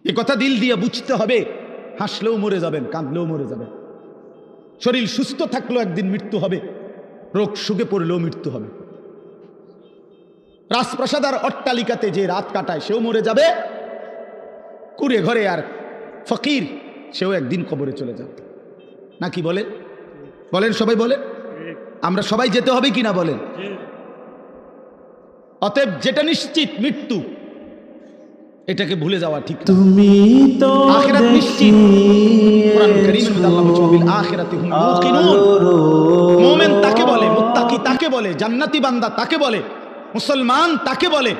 এ কথা দিল দিয়ে বুঝতে হবে। হাসলেও মরে যাবেন, কাঁদলেও মরে যাবেন। শরীর সুস্থ থাকলেও একদিন মৃত্যু হবে, রোগ সুখে পড়লেও মৃত্যু হবে। রাজপ্রাসাদ আর অট্টালিকাতে যে রাত কাটায় সেও মরে যাবে, কুড়ে ঘরে আর ফকির সেও একদিন কবরে চলে যাবে। নাকি বলেন? বলেন, সবাই বলেন। আমরা সবাই যেতে হবে কিনা বলেন? অতএব যেটা নিশ্চিত মৃত্যু, এটাকে ভুলে যাওয়া ঠিক না। তুমি তো আখিরাত নিশ্চিত। কোরআন কারীমের মধ্যে আল্লাহ বলেছেন বিল আখিরাতি হুম মুকিনুন। মুমিন তাকে বলে, মুত্তাকি তাকে বলে, জান্নাতি বান্দা তাকে বলে, মুসলমান তাকে বলে।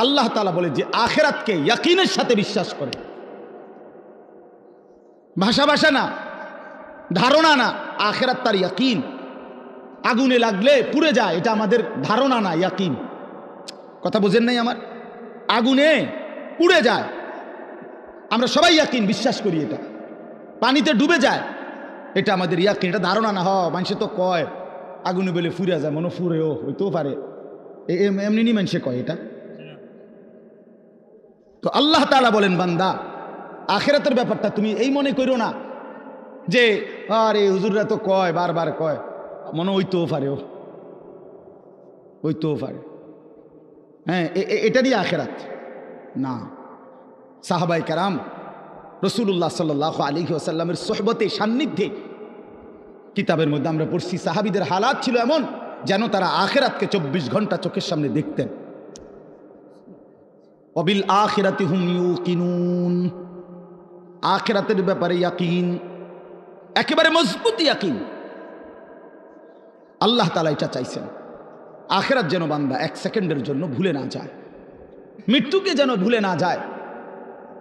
আল্লাহ তাআলা বলে যে আখিরাতকে ইয়াকিনের সাথে বিশ্বাস করে। ভাষা ভাষা না, ধারণা না, আখিরাত তার ইয়াকিন। আগুনে লাগলে পুড়ে যায়, এটা আমাদের ধারণা না, ইয়াকিন। কথা বুঝেন নাই আমার? আগুনে পুড়ে যায়, আমরা সবাই ইয়াকিন বিশ্বাস করি। এটা পানিতে ডুবে যায়, এটা আমাদের ইয়াকিন, এটা ধারণা না। মানুষে তো কয় আগুনে বলে ফুরে যায়, মনে ফুরেও হইতেও পারে, এমনি মানুষে কয় এটা। তো আল্লাহ তাআলা বলেন, বান্দা আখিরাতের ব্যাপারটা তুমি এই মনে করো না যে আরে হুজুররা তো কয়, বারবার কয়, মনে হইতেও পারে, হইতেও পারে। হ্যাঁ, এটারই আখিরাত না। সাহাবায়ে কেরাম রাসূলুল্লাহ সাল্লাল্লাহু আলাইহি ওয়াসাল্লামের সোহবতে, সান্নিধ্যে, কিতাবের মধ্যে আমরা পড়ছি সাহাবীদের হালাত ছিল এমন যেন তারা আখিরাতকে 24 ঘন্টা চোখের সামনে দেখতেন। ওয়াবিল আখিরাতি হুম ইউকিনুন, আখিরাতের ব্যাপারে ইয়াকিন, একেবারে মজবুত ইয়াকিন। আল্লাহ তাআলা এটা চাইছেন, আখিরাত যেন বান্দা 1 সেকেন্ডের জন্য ভুলে না যায়, মৃত্যুকে যেন ভুলে না যায়।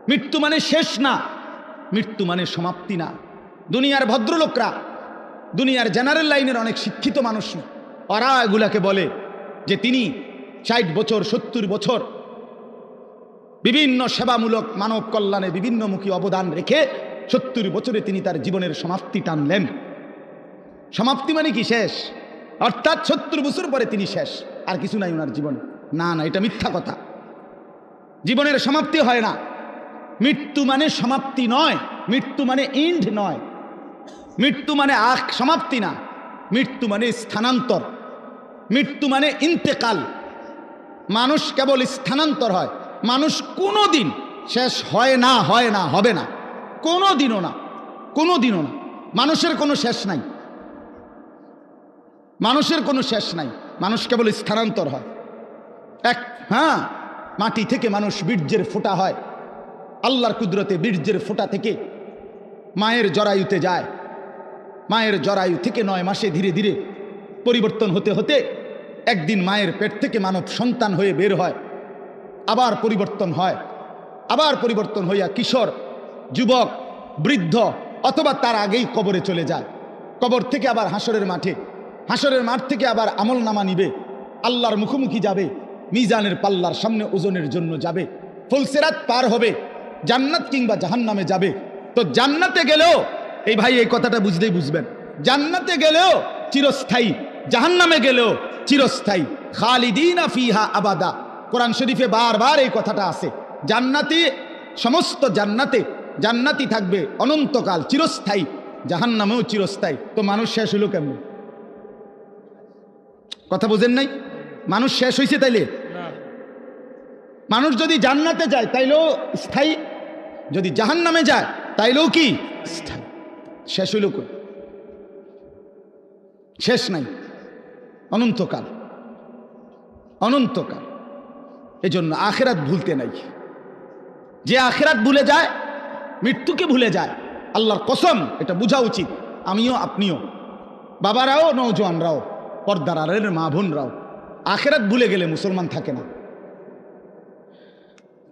মৃত্যু মানে শেষ না, মৃত্যু মানে সমাপ্তি না। দুনিয়ার ভদ্রলোকরা, দুনিয়ার জেনারেল লাইনের অনেক শিক্ষিত মানুষ, ওরা এগুলাকে বলে যে তিনি 60 বছর 70 বছর বিভিন্ন সেবামূলক মানব কল্যাণে বিভিন্নমুখী অবদান রেখে 70 বছরে তিনি তার জীবনের সমাপ্তি টানলেন। সমাপ্তি মানে কি? শেষ। অর্থাৎ 70 বছর পরে তিনি শেষ, আর কিছু নাই ওনার জীবন। না না, এটা মিথ্যা কথা। জীবনের সমাপ্তি হয় না। মৃত্যু মানে সমাপ্তি নয়, মৃত্যু মানে ইন্ড নয়, মৃত্যু মানে সমাপ্তি না, মৃত্যু মানে স্থানান্তর, মৃত্যু মানে ইন্তেকাল। মানুষ কেবল স্থানান্তর হয়, মানুষ কোনোদিন শেষ হয় না, হয় না, হবে না, কোনোদিনও না, কোনোদিনও না। মানুষের কোনো শেষ নাই, মানুষের কোনো শেষ নাই, মানুষ কেবল স্থানান্তর হয়। হ্যাঁ, মাটি থেকে মানুষ বীর্যের ফোঁটা হয়, আল্লাহর কুদরতে বীর্যের ফোঁটা থেকে মায়ের জরায়ুতে যায়, মায়ের জরায়ু থেকে 9 মাসে ধীরে ধীরে পরিবর্তন হতে হতে একদিন মায়ের পেট থেকে মানব সন্তান হয়ে বের হয়, আবার পরিবর্তন হয়, আবার পরিবর্তন হইয়া কিশোর, যুবক, বৃদ্ধ, অথবা তার আগেই কবরে চলে যায়। কবর থেকে আবার হাসরের মাঠে, হাসরের মাঠ থেকে আবার আমল নামা নিবে, আল্লাহর মুখোমুখি যাবে, মিজানের পাল্লার সামনে ওজনের জন্য যাবে, ফুলসিরাত পার হবে, জান্নাত কিংবা জাহান্নামে যাবে। তো জান্নাতে গেলেও, এই ভাই এই কথাটা বুঝতেই বুঝবেন, জান্নাতে গেলেও চিরস্থায়ী, জাহান্নামে গেলেও চিরস্থায়ী। খালিদিনা ফিহা আবাদা, কোরআন শরীফে বারবার এই কথাটা আছে। জান্নাতি, সমস্ত জান্নাতে জান্নাতি থাকবে অনন্তকাল, চিরস্থায়ী, জাহান্নামেও চিরস্থায়ী। তো মানুষ শেষ হইল কেমন? কথা বোঝেন নাই? মানুষ শেষ হয়েছে তাইলে? মানুষ যদি জান্নাতে যায় তাইলেও স্থায়ী, যদি জাহান্নামে যায় তাইলেও কি স্থায়ী। শেষ হইল কই? শেষ নাই, অনন্তকাল, অনন্তকাল। এজন্য আখিরাত ভুলতে নাই। যে আখিরাত ভুলে যায়, মৃত্যুকে ভুলে যায়, আল্লাহর কসম, এটা বোঝা উচিত। আমিও, আপনিও, বাবারাও, নওজোয়ানরাও, পর্দার আড়ালের মা বোনরাও, আখিরাত ভুলে গেলে মুসলমান থাকে না।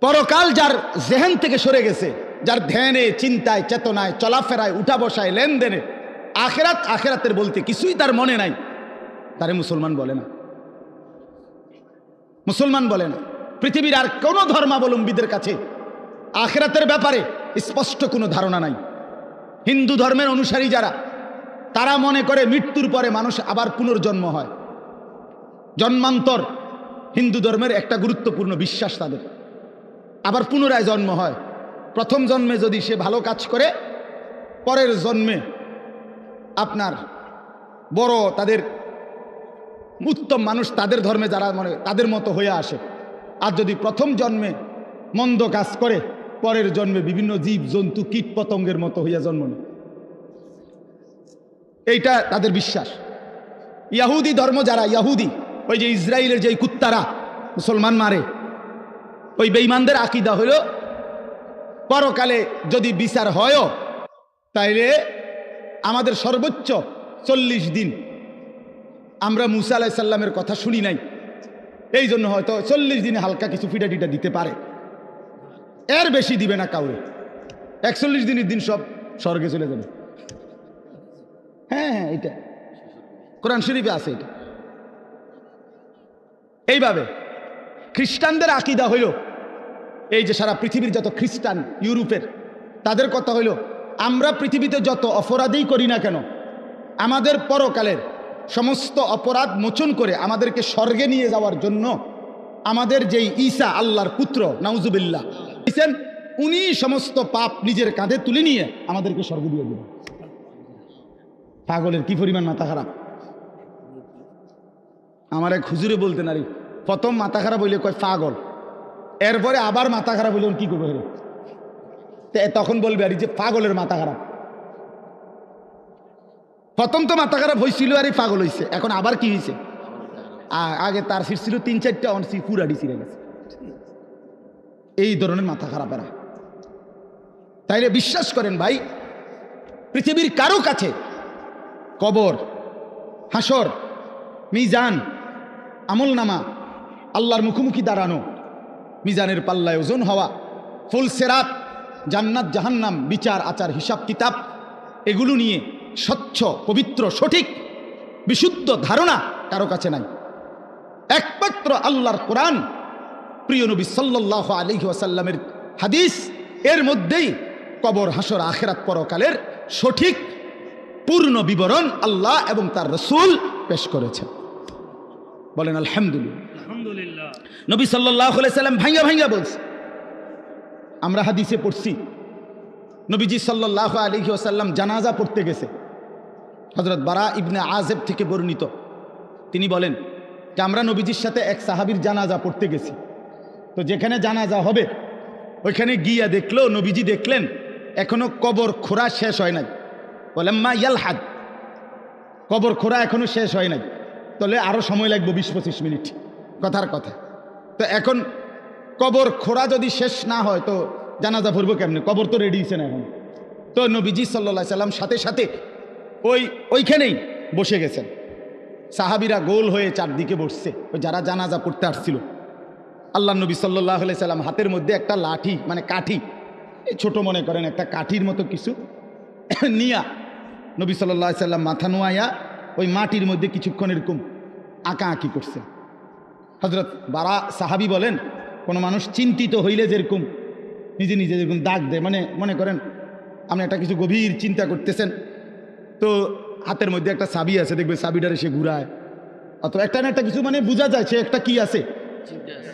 পরকাল যার জেহেন থেকে সরে গেছে, যার ধ্যানে, চিন্তায়, চেতনায়, চলাফেরায়, উঠা বসায়, লেনদেনে আখিরাত, আখিরাতের বলতে কিছুই তার মনে নাই, তারে মুসলমান বলে না, মুসলমান বলে না। পৃথিবীর আর কোন ধর্মাবলম্বীদের কাছে আখিরাতের ব্যাপারে স্পষ্ট কোনো ধারণা নাই। হিন্দু ধর্মের অনুসারী যারা, তারা মনে করে মৃত্যুর পরে মানুষ আবার পুনর্জন্ম হয়, জন্মান্তর হিন্দু ধর্মের একটা গুরুত্বপূর্ণ বিশ্বাস তাদের। আবার পুনরায় জন্ম হয়, প্রথম জন্মে যদি সে ভালো কাজ করে, পরের জন্মে আপনার বড় তাদের উত্তম মানুষ তাদের ধর্মে যারা মানে তাদের মতো হয়ে আসে। আর যদি প্রথম জন্মে মন্দ কাজ করে, পরের জন্মে বিভিন্ন জীব জন্তু কীট পতঙ্গের মতো হইয়া জন্ম নেয়। এইটা তাদের বিশ্বাস। ইয়াহুদি ধর্ম যারা, ইয়াহুদি ওই যে ইসরায়েলের যে কুত্তারা মুসলমান মারে, ওই বেঈমানদের আকীদা হলো পরকালে যদি বিচার হয়ও, তাইলে আমাদের সর্বোচ্চ 40 দিন আমরা মুসা আলাইহিস সালামের কথা শুনি নাই, এই জন্য হয়তো 40 দিনে হালকা কিছু পিটাটিটা দিতে পারে, এর বেশি দিবে না কাউরে। 41 দিনের দিন সব স্বর্গে চলে যাবে। হ্যাঁ, এটা কোরআন শরীফে আছে। এটা এইভাবে খ্রিস্টানদের আকীদা হইল, এই যে সারা পৃথিবীর যত খ্রিস্টান ইউরোপের, তাদের কথা হইল আমরা পৃথিবীতে যত অপরাধই করি না কেন, আমাদের পরকালের সমস্ত অপরাধ মোচন করে আমাদেরকে স্বর্গে নিয়ে যাওয়ার জন্য আমাদের যেই ঈসা আল্লাহর পুত্র নাউজুবিল্লাহ দিয়েছেন, উনি সমস্ত পাপ নিজের কাঁধে তুলে নিয়ে আমাদেরকে স্বর্গে দিয়ে দেবেন। পাগলের কি পরিমাণ মাথা খারাপ! আমার এক হুজুরে বলতেন, আরে প্রথম মাথা খারাপ হইলে কয় পাগল, এরপরে আবার মাথা খারাপ হইলে কি করবে, তখন বলবে আরে যে পাগলের মাথা খারাপ। প্রথম তো মাথা খারাপ হয়েছিল আর এই পাগল হয়েছে, এখন আবার কি হয়েছে? আগে তার সিট ছিল 3-4টা, অনসি পুরাডি ছিঁড়ে গেছে। এই ধরনের মাথা খারাপ এরা। তাইলে বিশ্বাস করেন ভাই, পৃথিবীর কারো কাছে কবর, হাসর, মিজান, আমলনামা, আল্লাহর মুখোমুখি দাঁড়ানো, মিজানের পাল্লায় ওজন হওয়া, ফুল সেরাত, জান্নাত জাহান্নাম, বিচার আচার হিসাব কিতাব, এগুলো নিয়ে স্বচ্ছ পবিত্র সঠিক বিশুদ্ধ ধারণা কারো কাছে নাই। একমাত্র আল্লাহর কোরআন, প্রিয় নবী সাল্লাল্লাহু আলাইহি ওয়াসাল্লামের হাদিস, এর মধ্যেই কবর, হাসর, আখিরাত, পরকালের সঠিক পূর্ণ বিবরণ আল্লাহ এবং তার রাসূল পেশ করেছেন। বলেন আলহামদুলিল্লাহ। নবী সাল্লাল্লাহু আলাইহি সাল্লাম ভাঙ্গা ভাঙ্গা বলছে, আমরা হাদিসে পড়ছি নবীজি সাল্লাল্লাহু আলাইহি ওয়াসাল্লাম জানাজা পড়তে গেছে। হযরত বারা ইবনে আযিব থেকে বর্ণিত, তিনি বলেন যে আমরা নবীজির সাথে এক সাহাবীর জানাজা পড়তে গেছি। তো যেখানে জানাজা হবে ওইখানে গিয়া দেখলো, নবীজি দেখলেন এখনো কবর খোঁড়া শেষ হয় নাই। বলেন মা ইয়ালহাদ, কবর খোঁড়া এখনো শেষ হয় নাই, তাহলে আরো সময় লাগবে 20-25 মিনিট, কথার কথা। তো এখন কবর খোঁড়া যদি শেষ না হয় তো জানাজা পড়বো কেমনে? কবর তো রেডি হয়েছে না এখন। তো নবীজি সাল্লাল্লাহু আলাইহি সাল্লাম সাথে সাথে ওইখানেই বসে গেছেন। সাহাবীরা গোল হয়ে চারদিকে বসছে, ওই যারা জানাজা পড়তে আসছিল। আল্লাহ নবী সাল্লাল্লাহু আলাইহি সাল্লাম হাতের মধ্যে একটা লাঠি, মানে কাঠি, ছোট মনে করেন একটা কাঠির মতো কিছু নিয়া নবী সাল্লাল্লাহু আলাইহি সাল্লাম মাথা নোয়াইয়া ওই মাটির মধ্যে কিছুক্ষণ এরকম আঁকা আঁকি করছে। হযরত বারা সাহাবী বলেন, কোনো মানুষ চিন্তিত হইলে যেরকম নিজে নিজে যেরকম দাগ দেয়, মানে মনে করেন আপনি একটা কিছু গভীর চিন্তা করতেছেন, তো হাতের মধ্যে একটা চাবি আছে, দেখবে চাবিটারে সে ঘুরায়, অথবা একটা না একটা কিছু, মানে বোঝা যায় সে একটা কি আছে,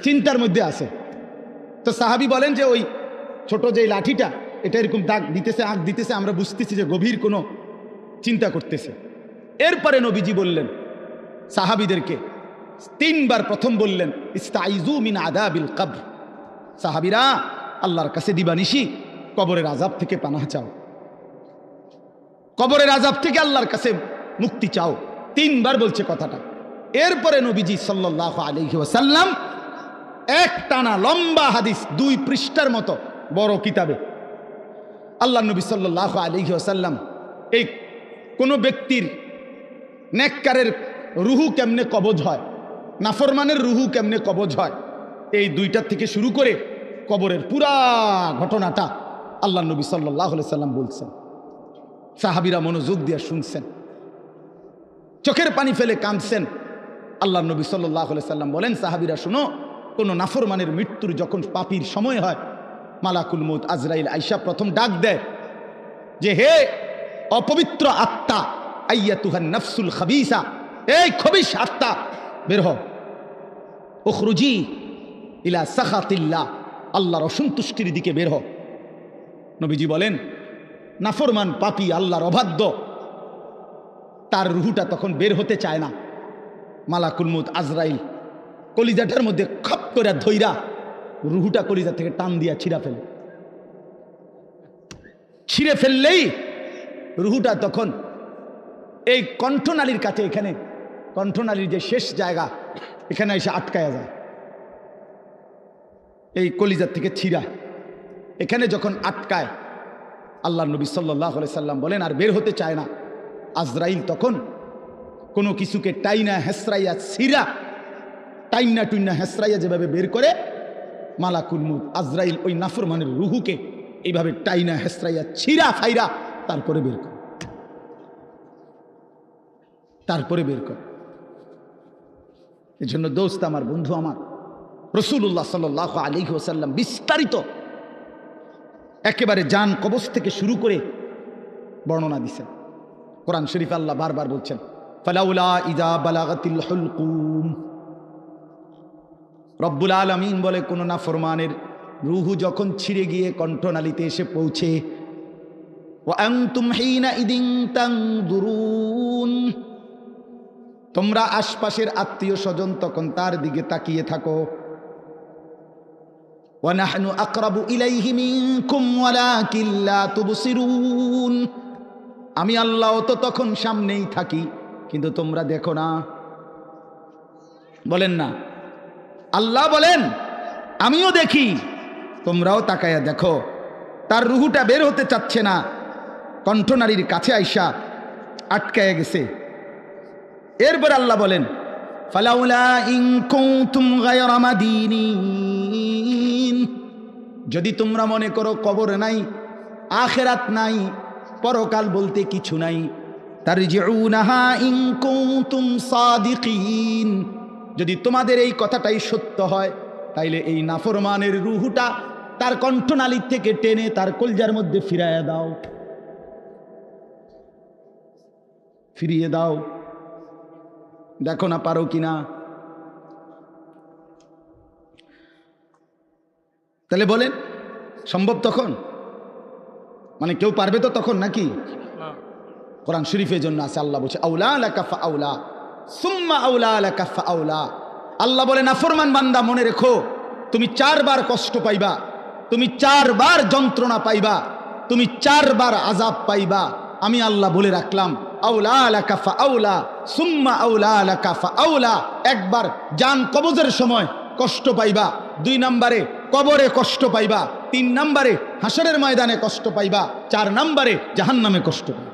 চিন্তার মধ্যে আছে। তো সাহাবী বলেন যে ওই ছোট যে লাঠিটা, এটা এরকম দাগ দিতেছে, আঁক দিতেছে, আমরা বুঝতেছি যে গভীর কোনো চিন্তা করতেছে। এরপরে নবীজি বললেন সাহাবীদেরকে 3 বার, প্রথম বললেন ইস্তাইযু মিন আযাবিল কবর, সাহাবীরা আল্লাহর কাছে দিবানিশি কবরের আযাব থেকে পানাহ চাও, কবরের আযাব থেকে আল্লাহর কাছে মুক্তি চাও। 3 বার বলছে কথাটা। এরপরে নবীজি সাল্লাল্লাহু আলাইহি ওয়াসাল্লাম এক টানা লম্বা হাদিস, 2 পৃষ্ঠার মতো বড় কিতাবে আল্লাহ নবী সাল্লাল্লাহু আলাইহি ওয়াসাল্লাম এই কোনো ব্যক্তির নেককারের রুহু কেমনে কবজ হয়, নাফরমানের রুহু কেমনে কবজ হয়, এই 2টা থেকে শুরু করে কবরের পুরা ঘটনাটা আল্লাহ নবী সাল্লাল্লাহু আলাইহি সাল্লাম বলছেন। সাহাবীরা মনোযোগ দিয়ে শুনছেন, চোখের পানি ফেলে কাঁদছেন। আল্লাহ নবী সাল্লাল্লাহু আলাইহি সাল্লাম বলেন, সাহাবীরা শুনো, কোনো নাফরমানের মৃত্যুর যখন পাপীর সময় হয়, মালাকুল মউত আজরাইল আইসা প্রথম ডাক দেয় যে হে অপবিত্র আত্মা, আইয়াতুহান নাফসুল খাবিসা, এই খবিশ আত্মা বের হও, উখরুজি ইলা সাখাতিল্লাহ, আল্লাহর অসন্তুষ্টির দিকে বের হও। নবীজি বলেন নাফরমান পাপী আল্লাহর অবাধ্য তার রুহুটা তখন বের হতে চায় না। মালাকুল মউত আজরাইল কলিজাটার মধ্যে খপ করে ধইরা রুহুটা কলিজা থেকে টান দিয়া ছিঁড়ে ফেললেই রুহুটা তখন এই কণ্ঠনালীর কাছে, এখানে কণ্ঠনালীর যে শেষ জায়গা এখানে এসে আটকায়া যায়। এই কলিজার থেকে ছিঁড়া এখানে যখন আটকায়, আল্লাহ নবী সাল্লাল্লাহু আলাইহি সাল্লাম বলেন আর বের হতে চায় না। আজরাইল তখন কোনো কিছুকে টাইনা হেসরাইয়া ছিঁড়া, টাইনা টুইনা হেসরাইয়া যেভাবে বের করে, মালাকুল মউত আজরাইল ওই নাফরমানের রুহুকে এইভাবে টাইনা হেসরাইয়া ছিঁড়া ফাইরা তারপরে বের করে। এই জন্য দোস্ত আমার, বন্ধু আমার, রাসূলুল্লাহ সাল্লাল্লাহু আলাইহি ওয়াসাল্লাম বিস্তারিত একেবারে জান কবজ থেকে শুরু করে বর্ণনা দিয়েছেন। কোরআন শরীফে আল্লাহ বারবার বলছেন ফালাউলা ইযা বালাগাতিল হুলকুম। রব্বুল আলামিন বলে কোন নাফরমানের রুহু যখন ছিঁড়ে গিয়ে কণ্ঠনালীতে এসে পৌঁছে, ওয়া আনতুম হিনা ইদিন তানজুরুন, তোমরা আশপাশের আত্মীয় স্বজন তখন তার দিকে তাকিয়ে থাকো। ওয়া নাহনু আকরাবু ইলাইহি মিনকুম ওয়ালাকিন লা তুবসিরুন, আমি আল্লাহ তো তখন সামনেই থাকি কিন্তু তোমরা দেখো না। বলেন না, আল্লাহ বলেন আমিও দেখি তোমরাও তাকায়া দেখো। তার রুহুটা বের হতে চাচ্ছে না, কণ্ঠনালীর কাছে আইসা আটকায়া গেছে। এরপর আল্লাহ বলেন ফালাউলা ইন কুনতুম গায়রা মাদিনিন, যদি তোমরা মনে করো কবর নাই, আখিরাত নাই, পরকাল বলতে কিছু নাই, তারজিউনাহা ইন কুনতুম সাদিকিন, যদি তোমাদের এই কথাটাই সত্য হয় তাইলে এই নাফরমানের রুহুটা তার কণ্ঠনালীর থেকে টেনে তার কলজার মধ্যে ফিরিয়ে দাও। দেখো না পারো কিনা। তাহলে বলেন সম্ভব তখন? মানে কেউ পারবে তো তখন নাকি? কোরআন শরীফের জন্য আছে, আল্লাহ বলছে আউলা লাকা ফাআউলা সুম্মা আউলা লাকা ফাআউলা। আল্লাহ বলে নাফরমান বান্দা মনে রেখো, তুমি 4 বার কষ্ট পাইবা, তুমি 4 বার যন্ত্রণা পাইবা, তুমি 4 বার আযাব পাইবা। আমি আল্লাহ বলে রাখলাম আউলা লাকা ফাআউলা সুম্মা আউলা লাকা ফাআউলা। একবার জান কবজের সময় কষ্ট পাইবা, 2 নম্বরে কবরে কষ্ট পাইবা, 3 নম্বরে হাসরের ময়দানে কষ্ট পাইবা, 4 নম্বরে জাহান্নামে কষ্ট পাইবা,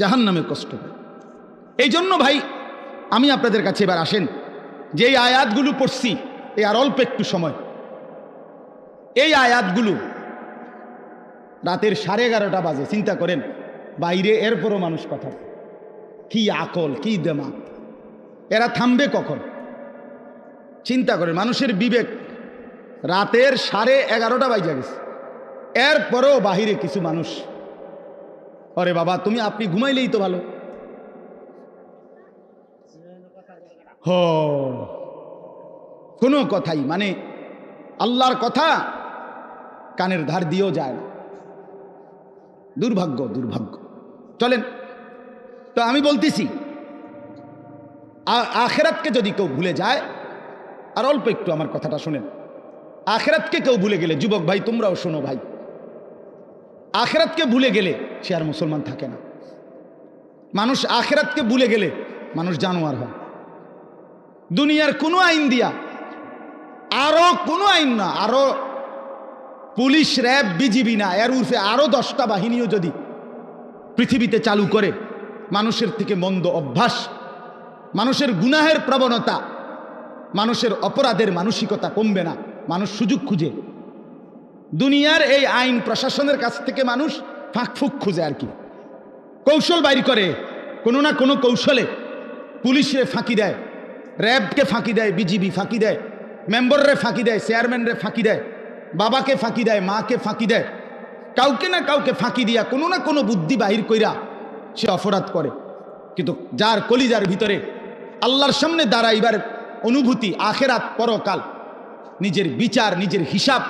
জাহান্নামে কষ্ট পাইবা। এই জন্য ভাই আমি আপনাদের কাছে এবার আসেন, যে এই আয়াতগুলো পড়ছি এই আর অল্প একটু সময়, এই আয়াতগুলো রাতের 11:30 বাজে, চিন্তা করেন বাইরে, এরপরও মানুষ কথা, কি আকল কি দেমাগ, এরা থামবে কখন? চিন্তা করেন, মানুষের বিবেক রাতের 11:30 বাজে গেছে, এরপরও বাহিরে কিছু মানুষ, আরে বাবা আপনি ঘুমাইলেই তো ভালো, কোনো কথাই মানে আল্লাহর কথা কানের ধার দিয়েও যায় না। দুর্ভাগ্য। চলেন তো আমি বলতেছি, আখিরাতকে যদি কেউ ভুলে যায়, আর অল্প একটু আমার কথাটা শুনেন, আখিরাতকে কেউ ভুলে গেলে, যুবক ভাই তোমরাও শোনো ভাই, আখিরাতকে ভুলে গেলে সে আর মুসলমান থাকে না। মানুষ আখিরাতকে ভুলে গেলে মানুষ জানোয়ার হয়। দুনিয়ার কোনো আইন দিয়া, আরো কোনো আইন না, আরো পুলিশ র্যাব বিজিবি না, এর উর্ফে আরো 10টা বাহিনীও যদি পৃথিবীতে চালু করে, মানুষের থেকে মন্দ অভ্যাস, মানুষের গুনাহের প্রবণতা, মানুষের অপরাধের মানসিকতা কমবে না। মানুষ সুযোগ খুঁজে, দুনিয়ার এই আইন প্রশাসনের কাছ থেকে মানুষ ফাঁকফুক খুঁজে, আর কি কৌশল বাইর করে, কোনো না কোনো কৌশলে পুলিশরে ফাঁকি দেয়, র্যাবকে ফাঁকি দেয়, বিজিবি ফাঁকি দেয়, মেম্বাররে ফাঁকি দেয়, চেয়ারম্যানরে ফাঁকি দেয়, বাবাকে ফাঁকি দেয়, মাকে ফাঁকি দেয়, কাউকে না কাউকে ফাঁকি দিয়া কোনো না কোনো বুদ্ধি বাহির কইরা সে অপরাধ করে। কিন্তু যার কলিজার ভিতরে আল্লাহর সামনে দাঁড়াইবার অনুভূতি, আখেরাত, পরকাল, নিজের বিচার, নিজের হিসাব,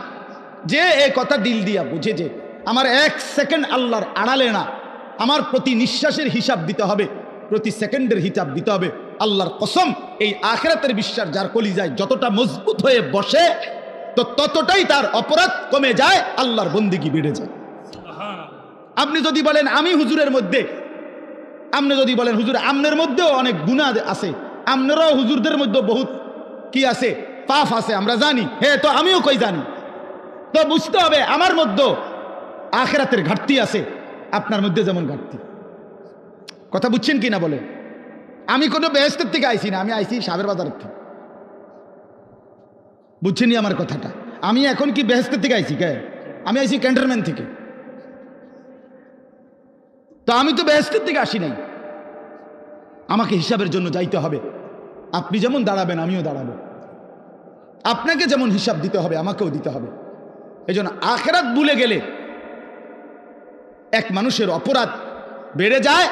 যে এই কথা দিল দিয়া বুঝে যে আমার 1 সেকেন্ড আল্লাহর আড়ালে না, আমার প্রতি নিঃশ্বাসের হিসাব দিতে হবে, প্রতি সেকেন্ডের হিসাব দিতে হবে, আল্লাহর কসম এই আখিরাতের বিশ্বাস যার কলিজায় যতটা মজবুত হয়ে বসে তো ততটাই তার অপরাধ কমে যায়, আল্লাহর বন্দেগী বেড়ে যায়। আপনি যদি বলেন আমি হুজুরের মধ্যে, আপনি যদি বলেন হুজুর আমনের মধ্যেও অনেক গুনাহ আছে, আমনেরও হুজুরদের মধ্যে বহুত কি আছে, পাপ আছে, আমরা জানি, হ্যাঁ তো আমিও কই জানি, তো বুঝতে হবে আমার মধ্যে আখিরাতের ঘাটতি আছে, আপনার মধ্যে যেমন ঘাটতি। কথা বুঝছেন কি না বলেন? আমি কোনো বেহেশতের থেকে আইছি না, আমি আইছি সাবের বাজারের থেকে। বুঝছেনি আমার কথাটা? আমি এখন কি বেহেশতের থেকে আইছি? কে? আমি আইছি ক্যান্টনমেন্ট থেকে। তো আমি তো বেহেশতের থেকে আসি নাই, আমাকে হিসাবের জন্য যাইতে হবে। আপনি যেমন দাঁড়াবেন আমিও দাঁড়াবো, আপনাকে যেমন হিসাব দিতে হবে আমাকেও দিতে হবে। এই জন্য আখিরাত ভুলে গেলে এক মানুষের অপরাধ বেড়ে যায়,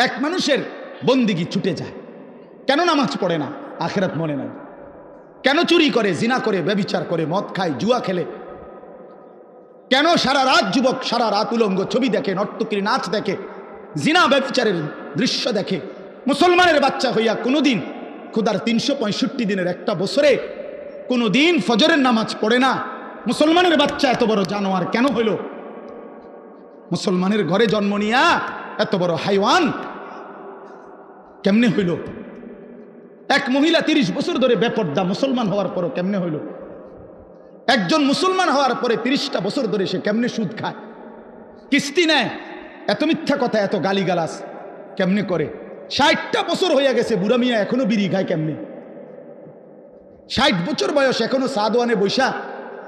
এক মানুষের বন্দিগি ছুটে যায়। কেন নামাজ পড়ে না? আখিরাত মনে নাই। কেন চুরি করে, জিনা করে, ব্যভিচার করে, মদ খায়, জুয়া খেলে? কেন সারা রাত যুবক সারা রাত উলঙ্গ ছবি দেখে, নর্তকীর নাচ দেখে, জিনা ব্যভিচারের দৃশ্য দেখে? মুসলমানের বাচ্চা হইয়া কোনোদিন খুদার 365 দিনের একটা বছরে কোনোদিন ফজরের নামাজ পড়ে না। মুসলমানের বাচ্চা এত বড় জানোয়ার কেন হইল? মুসলমানের ঘরে জন্ম নিয়া এত বড় হাইওয়ান কেমনে হইল? এক মহিলা 30 বছর ধরে বেপর্দা, মুসলমান হওয়ার পরও কেমনে হইল? একজন মুসলমান হওয়ার পরে 30টা বছর ধরে সে কেমনে সুদ খায়, কিস্তি নেয়, এত মিথ্যা কথা, এত গালিগালাজ কেমনে করে? 60টা বছর হইয়া গেছে, বুড়া মিয়া এখনো বিড়ি খায় কেমনে? 60 বছর বয়স এখনো সাদওয়ানে বৈশা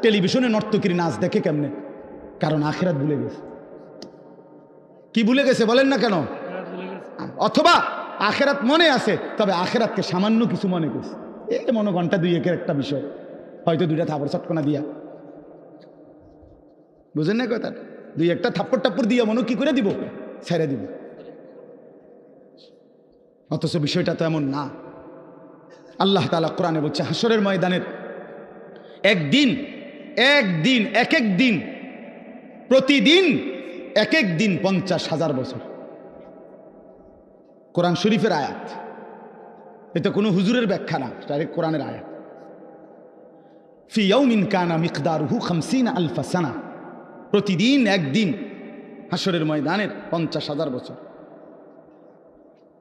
টেলিভিশনে নর্তকীর নাচ দেখে কেমনে? কারণ আখিরাত ভুলে গেছে। কি ভুলে গেছে বলেন না কেন? অথবা আখিরাত মনে আছে, তবে আখিরাতকে সামান্য কিছু মনে করছে। এই মনে ঘন্টা 2-1 একটা বিষয়, হয়তো 2টা থাপড় চটকনা দিয়া, বুঝেন না কথা? 2-1টা থাপ্পড় টাপ্পড় দিয়া মনে কি করে দিব, ছেড়ে দিব। অথচ বিষয়টা তো এমন না। আল্লাহ তাআলা কোরআনে বলছে হাসরের ময়দানের একদিন, এক এক দিন, প্রতিদিন এক এক দিন 50,000 বছর। কোরআন শরীফের আয়াত, এটা কোনো হুজুরের ব্যাখ্যা না, ডাইরেক্ট কোরআনের আয়াত। ফি ইয়াউমিন কানা মিকদারুহু 50,000 সানা, প্রতিদিন একদিন হাসরের ময়দানের 50,000 বছর।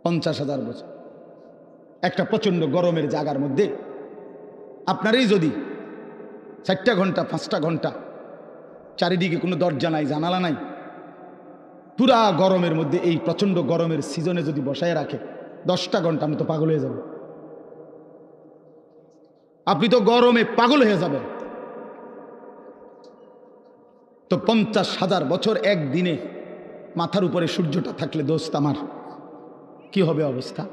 50,000 বছর একটা প্রচণ্ড গরমের জায়গার মধ্যে আপনারই যদি 4টা ঘন্টা 5টা ঘন্টা চারিদিকে কোনো দরজা নাই, জানালা নাই, পুরা গরমের মধ্যে এই প্রচণ্ড গরমের সিজনে যদি বসায় রাখে 10টা ঘন্টা, আমি তো পাগল হয়ে যাব। আপনি তো গরমে পাগল হয়ে যাবেন। তো 50,000 বছর একদিনে মাথার উপরে সূর্যটা থাকলে দোস্ত আমার কি হবে অবস্থা?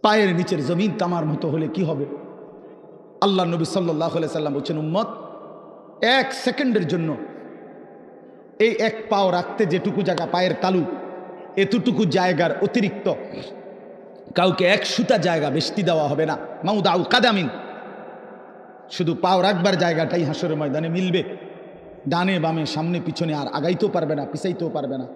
পায়ের নিচের জমিন তামার মতো হলে কি হবে? আল্লাহ নবী সাল্লাল্লাহু আলাইহি সাল্লাম বলছেন, উম্মত 1 সেকেন্ডের জন্য এই এক পাও রাখতে যেটুকু জায়গা, পায়ের তালু এতটুকু জায়গার অতিরিক্ত কাউকে 1 সুতা জায়গা বেশি দেওয়া হবে না। মাউদাউ কাদামিন, শুধু পাও রাখবার জায়গাটাই হাসরের ময়দানে মিলবে। ডানে বামে সামনে পিছনে আর আগাইতেও পারবে না, পিছাইতেও পারবে না,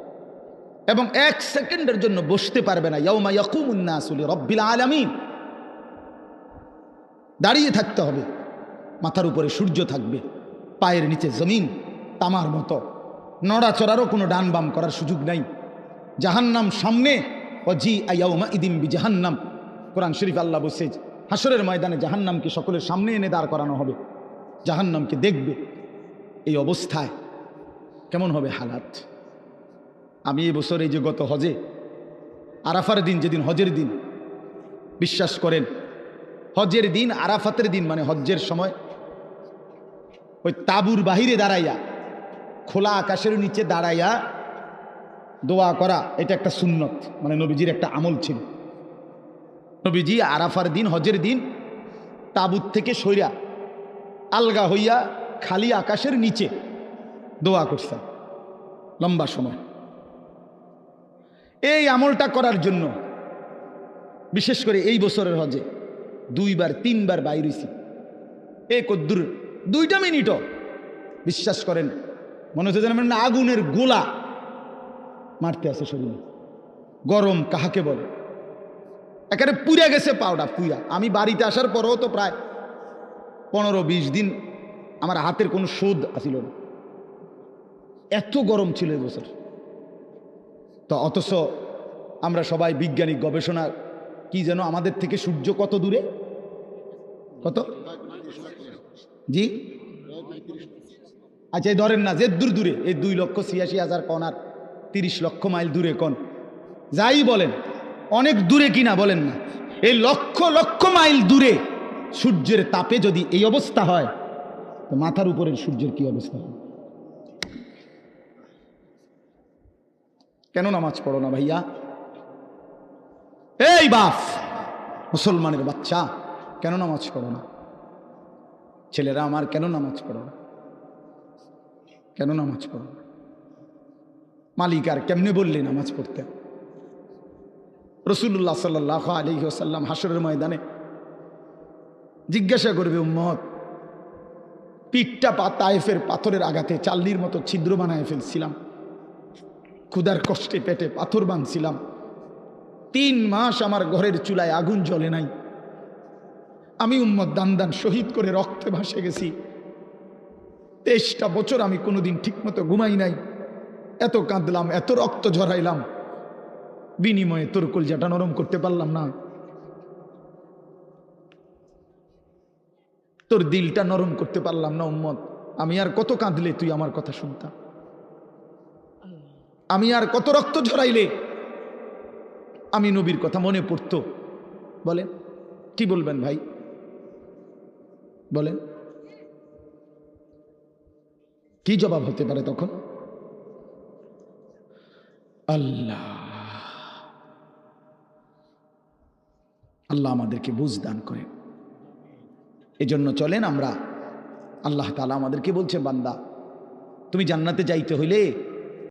এবং 1 সেকেন্ডের জন্য বসতে পারবে না। ইয়াউমা ইয়াকুমুন নাসু লিরাব্বিল আলামিন, দাঁড়িয়ে থাকতে হবে। মাথার উপরে সূর্য থাকবে, পায়ের নিচে জমিন তামার মতো, নড়াচড়ারও কোনো ডান বাম করার সুযোগ নাই। জাহান্নাম সামনে, অজি ইয়াউমা ইদিম বিজাহান্নাম, কোরআন শরীফ আল্লাহ বলছে হাসরের ময়দানে জাহান্নামকে সকলের সামনে এনে দাঁড় করানো হবে, জাহান্নামকে দেখবে। এই অবস্থায় কেমন হবে হালাত? আমি এই বছর এই যে গত হজে আরাফার দিন, যেদিন হজের দিন, বিশ্বাস করেন হজের দিন আরাফাতের দিন মানে হজ্জের সময় ওই তাবুর বাহিরে দাঁড়াইয়া, খোলা আকাশের নিচে দাঁড়াইয়া দোয়া করা, এটা একটা সুন্নত, মানে নবীজির একটা আমল ছিল। নবীজি আরাফার দিন, হজের দিন তাবুত থেকে সইরা আলগা হইয়া খালি আকাশের নিচে দোয়া করছেন লম্বা সময়। এই আমলটা করার জন্য বিশেষ করে এই বছরের হজে 2-3 বার বাইর হইছি। এ কদ্দুর 2টা মিনিটও বিশ্বাস করেন মনে হচ্ছে যেন মানে আগুনের গোলা মারতে আছে শরীরে। গরম কাহাকে বলে, একেবারে পুড়ে গেছে পাউডার পুইরা। আমি বাড়িতে আসার পরেও তো প্রায় 15-20 দিন আমার হাতের কোনো শোধ আসিল না, এত গরম ছিল এবছর। তো অথচ আমরা সবাই বিজ্ঞানিক গবেষণা কি যেন আমাদের থেকে সূর্য কত দূরে, কত জি আচ্ছা এই ধরেন না যে দূর দূরে, এই 2,86,000 কন আর 30 লক্ষ মাইল দূরে কন, যাই বলেন অনেক দূরে কিনা বলেন না, এই লক্ষ লক্ষ মাইল দূরে সূর্যের তাপে যদি এই অবস্থা হয় তো মাথার উপরের সূর্যের কি অবস্থা হয়? কেন নামাজ পড়ো না ভাইয়া? এই বাপ মুসলমানের বাচ্চা, কেন নামাজ পড়ো না? ছেলেরা আমার কেন নামাজ পড়ো না? কেন নামাজ পড়ো না? মালিক আর কেমনে বললে নামাজ পড়তে? রাসূলুল্লাহ সাল্লাল্লাহু আলাইহি ওয়াসাল্লাম হাসরের ময়দানে জিজ্ঞাসা করবে, উম্মত পিঠটা তায়েফের পাথরের আঘাতে চাল্লির মতো ছিদ্র বানায় ফেলছিলাম, ক্ষুধার কষ্টে পেটে পাথর বাঁধছিলাম, 3 মাস আমার ঘরের চুলায় আগুন জ্বলে নাই, আমি উম্মত দান দান শহীদ করে রক্তে ভাসে গেছি, 23টা বছর আমি কোনোদিন ঠিকমতো ঘুমাই নাই, এত কাঁদলাম, এত রক্ত ঝরাইলাম, বিনিময়ে তোর কলজাটা নরম করতে পারলাম না, তোর দিলটা নরম করতে পারলাম না উম্মত। আমি আর কত কাঁদলে তুই আমার কথা শুনতাম? আমি আর কত রক্ত ঝরাইলে আমি নবীর কথা মনে পড়তো? বলেন কি বলবেন ভাই, বলেন কি জবাব হতে পারে তখন? আল্লাহ আল্লাহ আমাদেরকে বুঝ দান করে। এজন্য চলেন আমরা, আল্লাহ তাআলা আমাদেরকে বলছে, বান্দা তুমি জান্নাতে যাইতে হইলে